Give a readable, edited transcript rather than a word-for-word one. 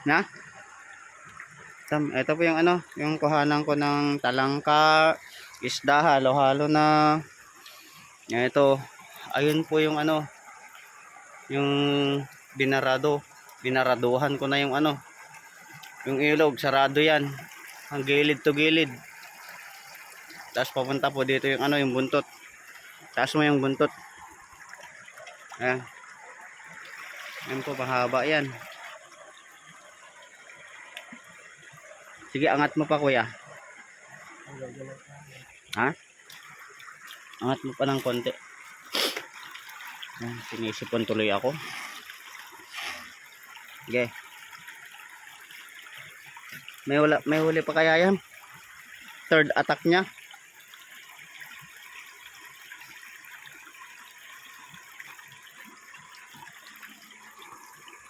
Na? Ito po yung ano, yung kuhanan ko ng talangka, isda, halo-halo na. Ito, ayun po yung ano, yung binaraduhan ko na yung ano, yung ilog, sarado yan. Ang gilid to gilid. Tapos papunta po dito yung ano, yung buntot. Taas mo yung buntot. Ayan. Ayan po, mahaba yan. Sige, angat mo pa kuya. Ha? Angat mo pa ng konti. Ayan, sinisipon tuloy ako. Sige. May huli pa kaya yan? Third attack niya.